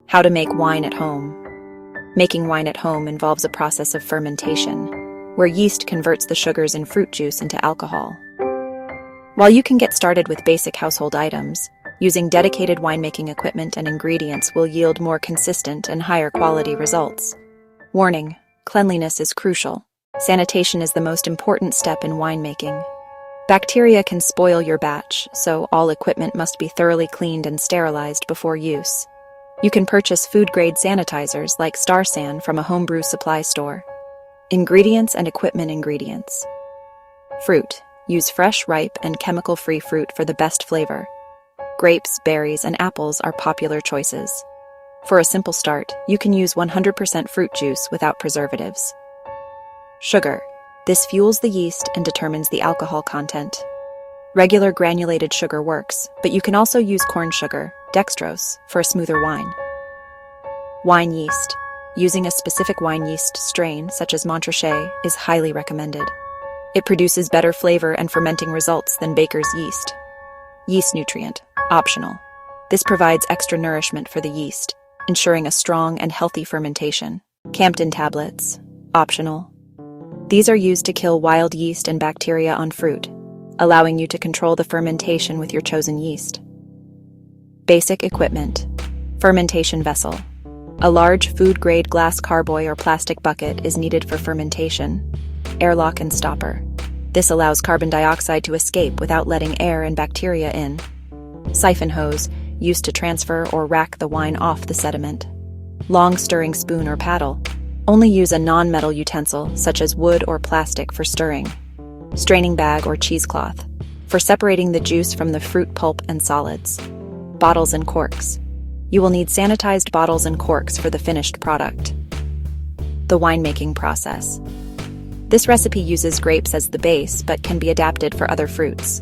How to make wine at home. Making wine at home involves a process of fermentation, where yeast converts the sugars in fruit juice into alcohol. While you can get started with basic household items, using dedicated winemaking equipment and ingredients will yield more consistent and higher quality results. Warning: cleanliness is crucial. Sanitation is the most important step in winemaking. Bacteria can spoil your batch, so all equipment must be thoroughly cleaned and sterilized before use. You can purchase food-grade sanitizers like Star San from a homebrew supply store. Ingredients and equipment. Ingredients. Fruit. Use fresh, ripe, and chemical-free fruit for the best flavor. Grapes, berries, and apples are popular choices. For a simple start, you can use 100% fruit juice without preservatives. Sugar. This fuels the yeast and determines the alcohol content. Regular granulated sugar works, but you can also use corn sugar, dextrose, for a smoother wine. Wine yeast. Using a specific wine yeast strain, such as Montrachet, is highly recommended. It produces better flavor and fermenting results than baker's yeast. Yeast nutrient. Optional. This provides extra nourishment for the yeast, ensuring a strong and healthy fermentation. Campden tablets. Optional. These are used to kill wild yeast and bacteria on fruit, allowing you to control the fermentation with your chosen yeast. Basic equipment. Fermentation vessel. A large food-grade glass carboy or plastic bucket is needed for fermentation. Airlock and stopper. This allows carbon dioxide to escape without letting air and bacteria in. Siphon hose, used to transfer or rack the wine off the sediment. Long stirring spoon or paddle. Only use a non-metal utensil, such as wood or plastic, for stirring. Straining bag or cheesecloth, for separating the juice from the fruit pulp and solids. Bottles and corks. You will need sanitized bottles and corks for the finished product. The winemaking process. This recipe uses grapes as the base, but can be adapted for other fruits.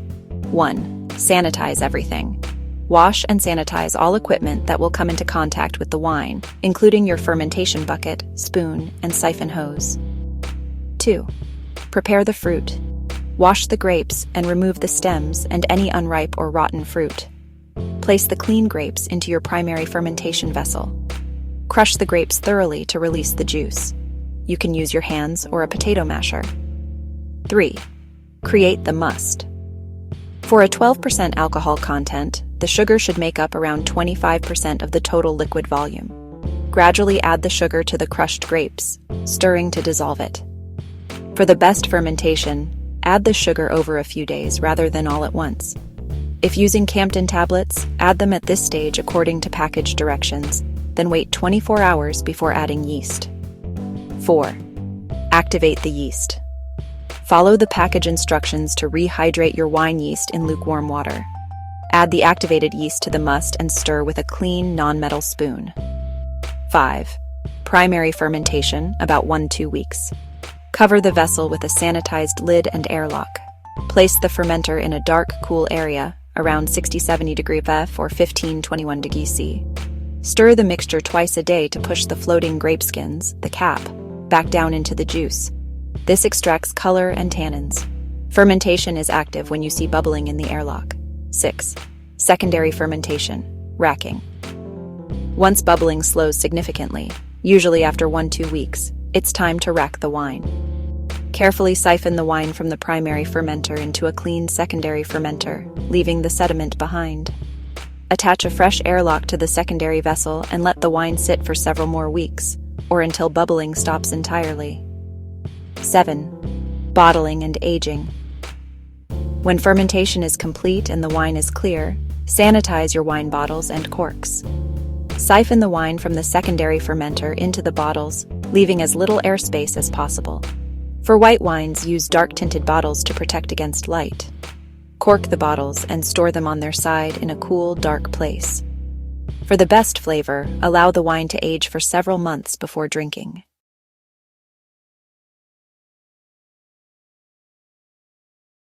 1. Sanitize everything. Wash and sanitize all equipment that will come into contact with the wine, including your fermentation bucket, spoon, and siphon hose. 2. Prepare the fruit. Wash the grapes and remove the stems and any unripe or rotten fruit. Place the clean grapes into your primary fermentation vessel. Crush the grapes thoroughly to release the juice. You can use your hands or a potato masher. 3. Create the must. For a 12% alcohol content, the sugar should make up around 25% of the total liquid volume. Gradually add the sugar to the crushed grapes, stirring to dissolve it. For the best fermentation, add the sugar over a few days rather than all at once. If using Campden tablets, add them at this stage according to package directions, then wait 24 hours before adding yeast. 4. Activate the yeast. Follow the package instructions to rehydrate your wine yeast in lukewarm water. Add the activated yeast to the must and stir with a clean, non-metal spoon. 5. Primary fermentation, about 1-2 weeks. Cover the vessel with a sanitized lid and airlock. Place the fermenter in a dark, cool area, around 60-70 degrees F or 15-21 degrees C. Stir the mixture twice a day to push the floating grape skins, the cap, back down into the juice. This extracts color and tannins. Fermentation is active when you see bubbling in the airlock. 6. Secondary fermentation, racking. Once bubbling slows significantly, usually after 1-2 weeks, it's time to rack the wine. Carefully siphon the wine from the primary fermenter into a clean secondary fermenter, leaving the sediment behind. Attach a fresh airlock to the secondary vessel and let the wine sit for several more weeks, or until bubbling stops entirely. 7. Bottling and aging. When fermentation is complete and the wine is clear, sanitize your wine bottles and corks. Siphon the wine from the secondary fermenter into the bottles, leaving as little airspace as possible. For white wines, use dark-tinted bottles to protect against light. Cork the bottles and store them on their side in a cool, dark place. For the best flavor, allow the wine to age for several months before drinking.